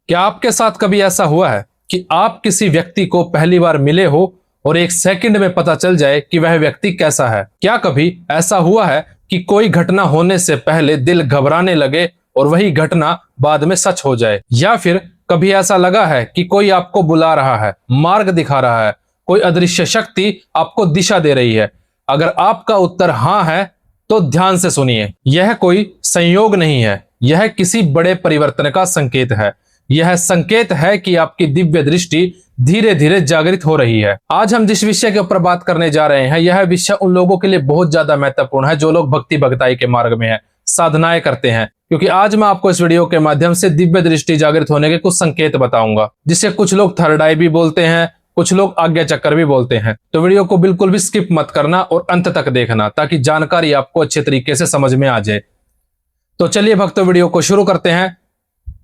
क्या आपके साथ कभी ऐसा हुआ है कि आप किसी व्यक्ति को पहली बार मिले हो और एक सेकंड में पता चल जाए कि वह व्यक्ति कैसा है? क्या कभी ऐसा हुआ है कि कोई घटना होने से पहले दिल घबराने लगे और वही घटना बाद में सच हो जाए? या फिर कभी ऐसा लगा है कि कोई आपको बुला रहा है, मार्ग दिखा रहा है, कोई अदृश्य शक्ति आपको दिशा दे रही है? अगर आपका उत्तर हाँ है तो ध्यान से सुनिए। यह कोई संयोग नहीं है, यह किसी बड़े परिवर्तन का संकेत है। यह संकेत है कि आपकी दिव्य दृष्टि धीरे धीरे जागृत हो रही है। आज हम जिस विषय के ऊपर बात करने जा रहे हैं, यह विषय उन लोगों के लिए बहुत ज्यादा महत्वपूर्ण है जो लोग भक्ति भगताई के मार्ग में हैं, साधनाएं करते हैं। क्योंकि आज मैं आपको इस वीडियो के माध्यम से दिव्य दृष्टि जागृत होने के कुछ संकेत बताऊंगा, जिसे कुछ लोग थर्ड आई भी बोलते हैं, कुछ लोग आज्ञा चक्कर भी बोलते हैं। तो वीडियो को बिल्कुल भी स्किप मत करना और अंत तक देखना, ताकि जानकारी आपको अच्छे तरीके से समझ में आ जाए। तो चलिए भक्तों, वीडियो को शुरू करते हैं।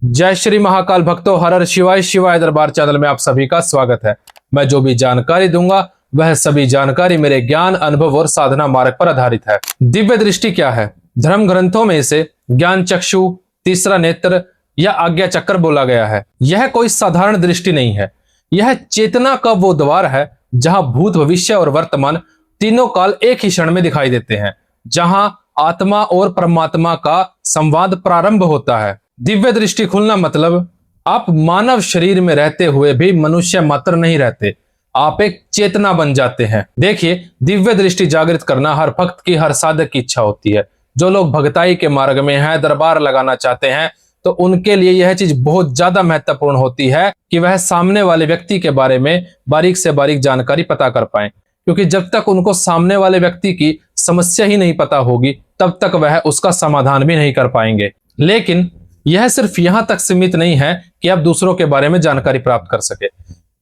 जय श्री महाकाल भक्तों, हर हर शिवाय शिवाय दरबार चैनल में आप सभी का स्वागत है। मैं जो भी जानकारी दूंगा वह सभी जानकारी मेरे ज्ञान, अनुभव और साधना मार्ग पर आधारित है। दिव्य दृष्टि क्या है? धर्म ग्रंथों में इसे ज्ञान चक्षु, तीसरा नेत्र या आज्ञा चक्र बोला गया है। यह कोई साधारण दृष्टि नहीं है, यह चेतना का वो द्वार है जहां भूत, भविष्य और वर्तमान तीनों काल एक ही क्षण में दिखाई देते हैं, जहां आत्मा और परमात्मा का संवाद प्रारंभ होता है। दिव्य दृष्टि खुलना मतलब आप मानव शरीर में रहते हुए भी मनुष्य मात्र नहीं रहते, आप एक चेतना बन जाते हैं। देखिए, दिव्य दृष्टि जागृत करना हर भक्त की, हर साधक की इच्छा होती है। जो लोग भगताई के मार्ग में हैं, दरबार लगाना चाहते हैं, तो उनके लिए यह चीज बहुत ज्यादा महत्वपूर्ण होती है कि वह सामने वाले व्यक्ति के बारे में बारीक से बारीक जानकारी पता कर पाए। क्योंकि जब तक उनको सामने वाले व्यक्ति की समस्या ही नहीं पता होगी, तब तक वह उसका समाधान भी नहीं कर पाएंगे। लेकिन यह सिर्फ यहां तक सीमित नहीं है कि आप दूसरों के बारे में जानकारी प्राप्त कर सके।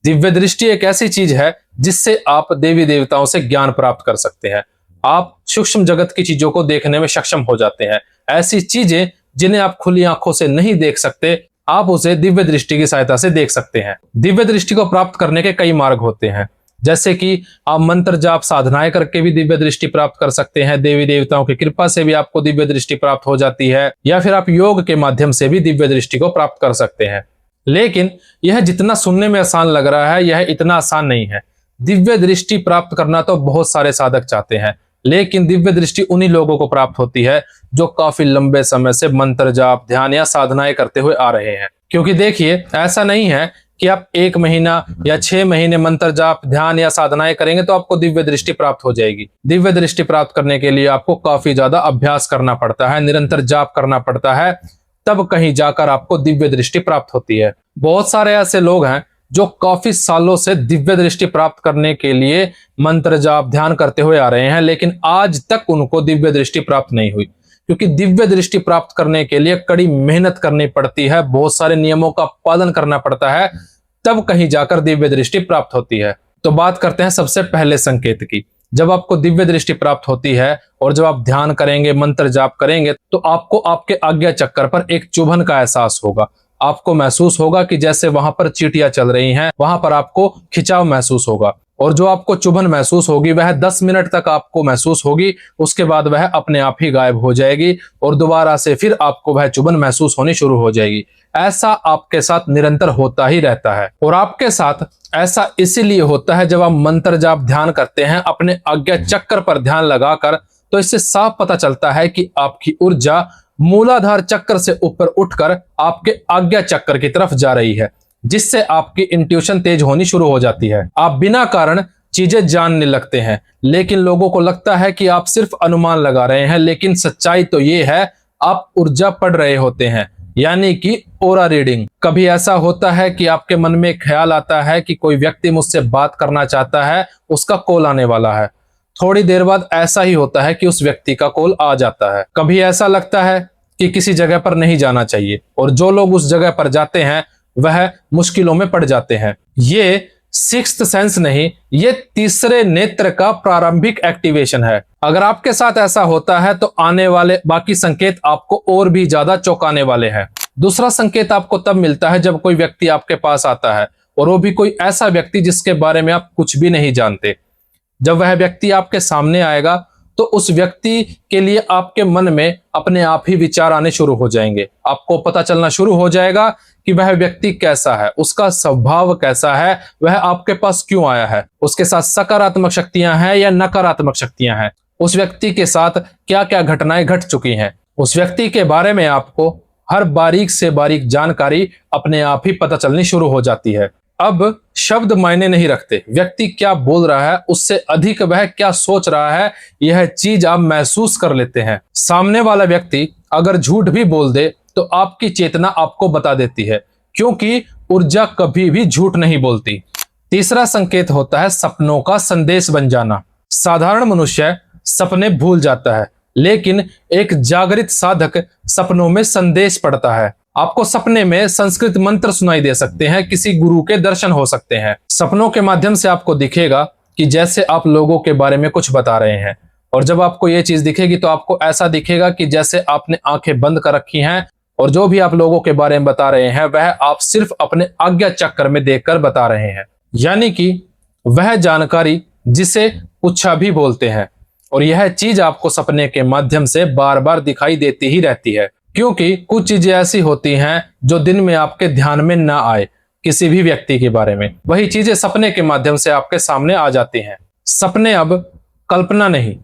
दिव्य दृष्टि एक ऐसी चीज है जिससे आप देवी देवताओं से ज्ञान प्राप्त कर सकते हैं। आप सूक्ष्म जगत की चीजों को देखने में सक्षम हो जाते हैं। ऐसी चीजें जिन्हें आप खुली आंखों से नहीं देख सकते, आप उसे दिव्य दृष्टि की सहायता से देख सकते हैं। दिव्य दृष्टि को प्राप्त करने के कई मार्ग होते हैं, जैसे कि आप मंत्र जाप साधनाएं करके भी दिव्य दृष्टि प्राप्त कर सकते हैं। देवी देवताओं की कृपा से भी आपको दिव्य दृष्टि प्राप्त हो जाती है, या फिर आप योग के माध्यम से भी दिव्य दृष्टि को प्राप्त कर सकते हैं। लेकिन यह जितना सुनने में आसान लग रहा है, यह इतना आसान नहीं है। दिव्य दृष्टि प्राप्त करना तो बहुत सारे साधक चाहते हैं, लेकिन दिव्य दृष्टि उन्हीं लोगों को प्राप्त होती है जो काफी लंबे समय से मंत्र जाप, ध्यान या साधनाएं करते हुए आ रहे हैं। क्योंकि देखिए, ऐसा नहीं है कि आप 1 महीना या 6 महीने मंत्र जाप, ध्यान या साधनाएं करेंगे तो आपको दिव्य दृष्टि प्राप्त हो जाएगी। दिव्य दृष्टि प्राप्त करने के लिए आपको काफी ज्यादा अभ्यास करना पड़ता है, निरंतर जाप करना पड़ता है, तब कहीं जाकर आपको दिव्य दृष्टि प्राप्त होती है। बहुत सारे ऐसे लोग हैं जो काफी सालों से दिव्य दृष्टि प्राप्त करने के लिए मंत्र जाप, ध्यान करते हुए आ रहे हैं, लेकिन आज तक उनको दिव्य दृष्टि प्राप्त नहीं हुई। क्योंकि दिव्य दृष्टि प्राप्त करने के लिए कड़ी मेहनत करनी पड़ती है, बहुत सारे नियमों का पालन करना पड़ता है, तब कहीं जाकर दिव्य दृष्टि प्राप्त होती है। तो बात करते हैं सबसे पहले संकेत की। जब आपको दिव्य दृष्टि प्राप्त होती है और जब आप ध्यान करेंगे, मंत्र जाप करेंगे, तो आपको आपके आज्ञा चक्र पर एक चुभन का एहसास होगा। आपको महसूस होगा कि जैसे वहां पर चींटियां चल रही हैं, वहां पर आपको खिंचाव महसूस होगा। और जो आपको चुभन महसूस होगी वह 10 मिनट तक आपको महसूस होगी, उसके बाद वह अपने आप ही गायब हो जाएगी और दोबारा से फिर आपको वह चुभन महसूस होनी शुरू हो जाएगी। ऐसा आपके साथ निरंतर होता ही रहता है। और आपके साथ ऐसा इसीलिए होता है, जब आप मंत्र जाप ध्यान करते हैं अपने आज्ञा चक्र पर ध्यान लगाकर, तो इससे साफ पता चलता है कि आपकी ऊर्जा मूलाधार चक्र से ऊपर उठकर आपके आज्ञा चक्र की तरफ जा रही है, जिससे आपकी इंट्यूशन तेज होनी शुरू हो जाती है। आप बिना कारण चीजें जानने लगते हैं, लेकिन लोगों को लगता है कि आप सिर्फ अनुमान लगा रहे हैं, लेकिन सच्चाई तो ये है आप ऊर्जा पढ़ रहे होते हैं, यानी कि ओरा रीडिंग। कभी ऐसा होता है कि आपके मन में ख्याल आता है कि कोई व्यक्ति मुझसे बात करना चाहता है, उसका कॉल आने वाला है। थोड़ी देर बाद ऐसा ही होता है कि उस व्यक्ति का कॉल आ जाता है। कभी ऐसा लगता है कि किसी जगह पर नहीं जाना चाहिए, और जो लोग उस जगह पर जाते हैं वह मुश्किलों में पड़ जाते हैं। ये सिक्स्थ सेंस नहीं, ये तीसरे नेत्र का प्रारंभिक एक्टिवेशन है। अगर आपके साथ ऐसा होता है तो आने वाले बाकी संकेत आपको और भी ज्यादा चौंकाने वाले हैं। दूसरा संकेत आपको तब मिलता है जब कोई व्यक्ति आपके पास आता है, और वो भी कोई ऐसा व्यक्ति जिसके बारे में आप कुछ भी नहीं जानते। जब वह व्यक्ति आपके सामने आएगा तो उस व्यक्ति के लिए आपके मन में अपने आप ही विचार आने शुरू हो जाएंगे। आपको पता चलना शुरू हो जाएगा कि वह व्यक्ति कैसा है, उसका स्वभाव कैसा है, वह आपके पास क्यों आया है, उसके साथ सकारात्मक शक्तियां हैं या नकारात्मक शक्तियां हैं, उस व्यक्ति के साथ क्या क्या घटनाएं घट चुकी हैं। उस व्यक्ति के बारे में आपको हर बारीक से बारीक जानकारी अपने आप ही पता चलनी शुरू हो जाती है। अब शब्द मायने नहीं रखते, व्यक्ति क्या बोल रहा है उससे अधिक वह क्या सोच रहा है, यह चीज आप महसूस कर लेते हैं। सामने वाला व्यक्ति अगर झूठ भी बोल दे तो आपकी चेतना आपको बता देती है, क्योंकि ऊर्जा कभी भी झूठ नहीं बोलती। तीसरा संकेत होता है सपनों का संदेश बन जाना। साधारण मनुष्य सपने भूल जाता है, लेकिन एक जागृत साधक सपनों में संदेश पढ़ता है। आपको सपने में संस्कृत मंत्र सुनाई दे सकते हैं, किसी गुरु के दर्शन हो सकते हैं। सपनों के माध्यम से आपको दिखेगा कि जैसे आप लोगों के बारे में कुछ बता रहे हैं, और जब आपको ये चीज दिखेगी तो आपको ऐसा दिखेगा कि जैसे आपने आंखें बंद कर रखी हैं और जो भी आप लोगों के बारे में बता रहे हैं वह आप सिर्फ अपने आज्ञा चक्र में देखकर बता रहे हैं, यानी कि वह जानकारी जिसे पुच्छा भी बोलते हैं। और यह चीज आपको सपने के माध्यम से बार बार दिखाई देती ही रहती है, क्योंकि कुछ चीजें ऐसी होती हैं जो दिन में आपके ध्यान में ना आए किसी भी व्यक्ति के बारे में, वही चीजें सपने के माध्यम से आपके सामने आ जाती हैं। सपने अब कल्पना नहीं,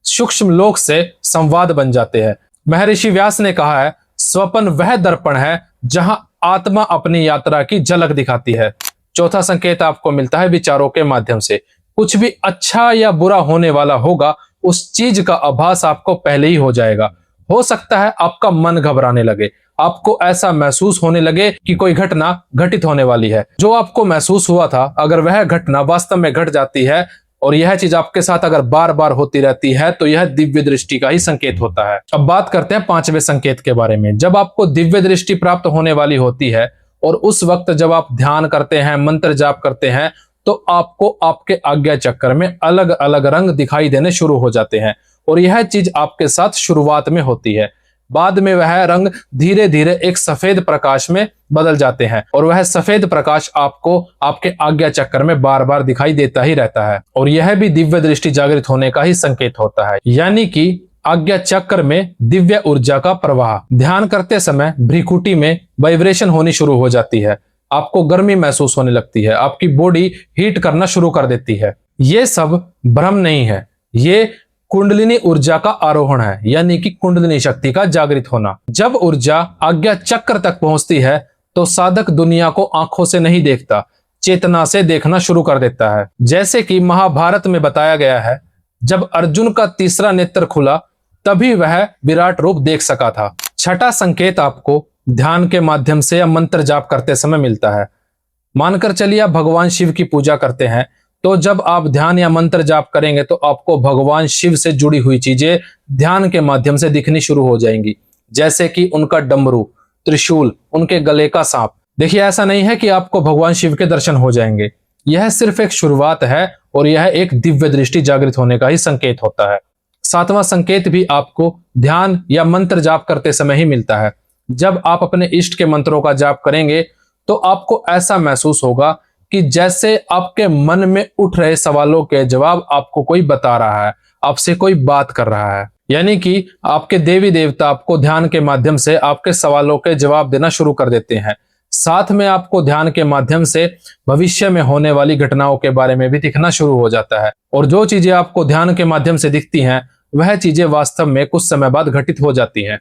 सूक्ष्म लोक से संवाद बन जाते हैं। महर्षि व्यास ने कहा है, स्वप्न वह दर्पण है जहां आत्मा अपनी यात्रा की झलक दिखाती है। चौथा संकेत आपको मिलता है विचारों के माध्यम से। कुछ भी अच्छा या बुरा होने वाला होगा, उस चीज का आभास आपको पहले ही हो जाएगा। हो सकता है आपका मन घबराने लगे, आपको ऐसा महसूस होने लगे कि कोई घटना घटित होने वाली है। जो आपको महसूस हुआ था, अगर वह घटना वास्तव में घट जाती है और यह चीज आपके साथ अगर बार बार होती रहती है तो यह दिव्य दृष्टि का ही संकेत होता है। अब बात करते हैं पांचवें संकेत के बारे में। जब आपको दिव्य दृष्टि प्राप्त होने वाली होती है और उस वक्त जब आप ध्यान करते हैं, मंत्र जाप करते हैं, तो आपको आपके आज्ञा चक्र में अलग अलग रंग दिखाई देने शुरू हो जाते हैं। और यह चीज आपके साथ शुरुआत में होती है, बाद में वह रंग धीरे धीरे एक सफेद प्रकाश में बदल जाते हैं और वह सफेद प्रकाश आपको आपके आज्ञा चक्र में बार बार दिखाई देता ही रहता है। और यह भी दिव्य दृष्टि जागृत होने का ही संकेत होता है, यानी कि आज्ञा चक्र में दिव्य ऊर्जा का प्रवाह। ध्यान करते समय भ्रिकुटी में वाइब्रेशन होनी शुरू हो जाती है, आपको गर्मी महसूस होने लगती है, आपकी बॉडी हीट करना शुरू कर देती है। ये सब भ्रम नहीं है, ये कुंडलिनी ऊर्जा का आरोहण है, यानी कि कुंडलिनी शक्ति का जागृत होना। जब ऊर्जा आज्ञा चक्र तक पहुंचती है तो साधक दुनिया को आंखों से नहीं देखता, चेतना से देखना शुरू कर देता है। जैसे कि महाभारत में बताया गया है, जब अर्जुन का तीसरा नेत्र खुला तभी वह विराट रूप देख सका था। छठा संकेत आपको ध्यान के माध्यम से या मंत्र जाप करते समय मिलता है। मानकर चलिए आप भगवान शिव की पूजा करते हैं, तो जब आप ध्यान या मंत्र जाप करेंगे तो आपको भगवान शिव से जुड़ी हुई चीजें ध्यान के माध्यम से दिखनी शुरू हो जाएंगी, जैसे कि उनका डमरू, त्रिशूल, उनके गले का सांप। देखिए, ऐसा नहीं है कि आपको भगवान शिव के दर्शन हो जाएंगे, यह सिर्फ एक शुरुआत है और यह एक दिव्य दृष्टि जागृत होने का ही संकेत होता है। सातवां संकेत भी आपको ध्यान या मंत्र जाप करते समय ही मिलता है। जब आप अपने इष्ट के मंत्रों का जाप करेंगे तो आपको ऐसा महसूस होगा कि जैसे आपके मन में उठ रहे सवालों के जवाब आपको कोई बता रहा है, आपसे कोई बात कर रहा है, यानी कि आपके देवी देवता आपको ध्यान के माध्यम से आपके सवालों के जवाब देना शुरू कर देते हैं। साथ में आपको ध्यान के माध्यम से भविष्य में होने वाली घटनाओं के बारे में भी दिखना शुरू हो जाता है। और जो चीजें आपको ध्यान के माध्यम से दिखती हैं वह चीजें वास्तव में कुछ समय बाद घटित हो जाती हैं।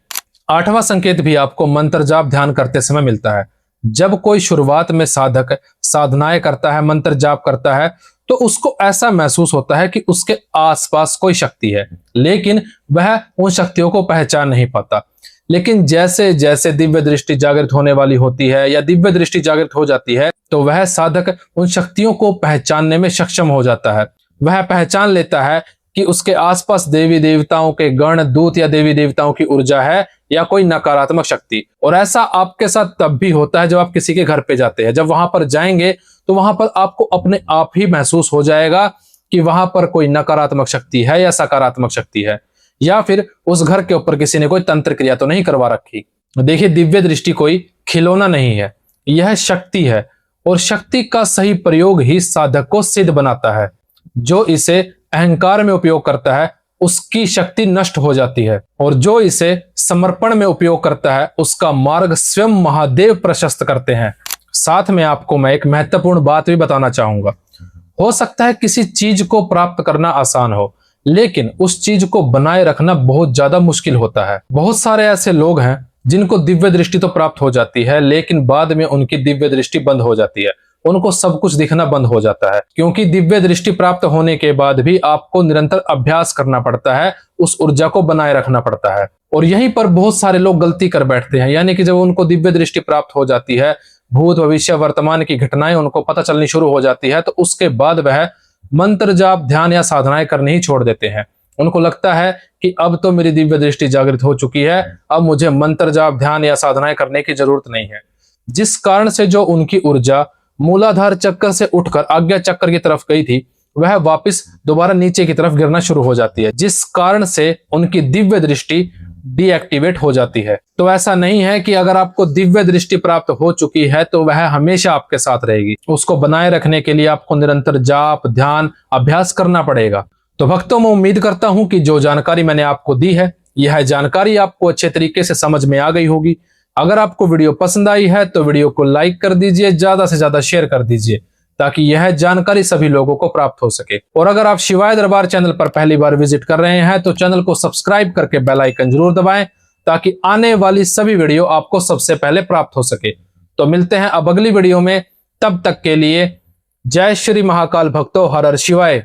आठवां संकेत भी आपको मंत्र जाप ध्यान करते समय मिलता है। जब कोई शुरुआत में साधक साधनाएं करता है, मंत्र जाप करता है, तो उसको ऐसा महसूस होता है कि उसके आसपास कोई शक्ति है, लेकिन वह उन शक्तियों को पहचान नहीं पाता। लेकिन जैसे जैसे दिव्य दृष्टि जागृत होने वाली होती है या दिव्य दृष्टि जागृत हो जाती है तो वह साधक उन शक्तियों को पहचानने में सक्षम हो जाता है। वह पहचान लेता है कि उसके आसपास देवी देवताओं के गण, दूत या देवी देवताओं की ऊर्जा है या कोई नकारात्मक शक्ति। और ऐसा आपके साथ तब भी होता है जब आप किसी के घर पे जाते हैं। जब वहां पर जाएंगे तो वहां पर आपको अपने आप ही महसूस हो जाएगा कि वहां पर कोई नकारात्मक शक्ति है या सकारात्मक शक्ति है, या फिर उस घर के ऊपर किसी ने कोई तंत्र क्रिया तो नहीं करवा रखी। देखिए, दिव्य दृष्टि कोई खिलौना नहीं है, यह शक्ति है और शक्ति का सही प्रयोग ही साधक को सिद्ध बनाता है। जो इसे अहंकार में उपयोग करता है उसकी शक्ति नष्ट हो जाती है और जो इसे समर्पण में उपयोग करता है उसका मार्ग स्वयं महादेव प्रशस्त करते हैं। साथ में आपको मैं एक महत्वपूर्ण बात भी बताना चाहूंगा। हो सकता है किसी चीज को प्राप्त करना आसान हो, लेकिन उस चीज को बनाए रखना बहुत ज्यादा मुश्किल होता है। बहुत सारे ऐसे लोग हैं जिनको दिव्य दृष्टि तो प्राप्त हो जाती है, लेकिन बाद में उनकी दिव्य दृष्टि बंद हो जाती है, उनको सब कुछ दिखना बंद हो जाता है। क्योंकि दिव्य दृष्टि प्राप्त होने के बाद भी आपको निरंतर अभ्यास करना पड़ता है, उस ऊर्जा को बनाए रखना पड़ता है। और यहीं पर बहुत सारे लोग गलती कर बैठते हैं, यानी कि जब उनको दिव्य दृष्टि प्राप्त हो जाती है, भूत भविष्य वर्तमान की घटनाएं उनको पता चलनी शुरू हो जाती है, तो उसके बाद वह मंत्र जाप ध्यान या साधनाएं करने ही छोड़ देते हैं। उनको लगता है कि अब तो मेरी दिव्य दृष्टि जागृत हो चुकी है, अब मुझे मंत्र जाप ध्यान या साधनाएं करने की जरूरत नहीं है। जिस कारण से जो उनकी ऊर्जा मूलाधार चक्कर से उठकर आज्ञा चक्कर की तरफ गई थी, वह वापस दोबारा नीचे की तरफ गिरना शुरू हो जाती है, जिस कारण से उनकी दिव्य दृष्टि डीएक्टिवेट हो जाती है। तो ऐसा नहीं है कि अगर आपको दिव्य दृष्टि प्राप्त हो चुकी है तो वह हमेशा आपके साथ रहेगी। उसको बनाए रखने के लिए आपको निरंतर जाप ध्यान अभ्यास करना पड़ेगा। तो भक्तों, मैं उम्मीद करता हूं कि जो जानकारी मैंने आपको दी है, यह जानकारी आपको अच्छे तरीके से समझ में आ गई होगी। अगर आपको वीडियो पसंद आई है तो वीडियो को लाइक कर दीजिए, ज्यादा से ज्यादा शेयर कर दीजिए, ताकि यह जानकारी सभी लोगों को प्राप्त हो सके। और अगर आप शिवाय दरबार चैनल पर पहली बार विजिट कर रहे हैं तो चैनल को सब्सक्राइब करके बेल आइकन जरूर दबाएं, ताकि आने वाली सभी वीडियो आपको सबसे पहले प्राप्त हो सके। तो मिलते हैं अब अगली वीडियो में, तब तक के लिए जय श्री महाकाल भक्तों, हर हर शिवाय।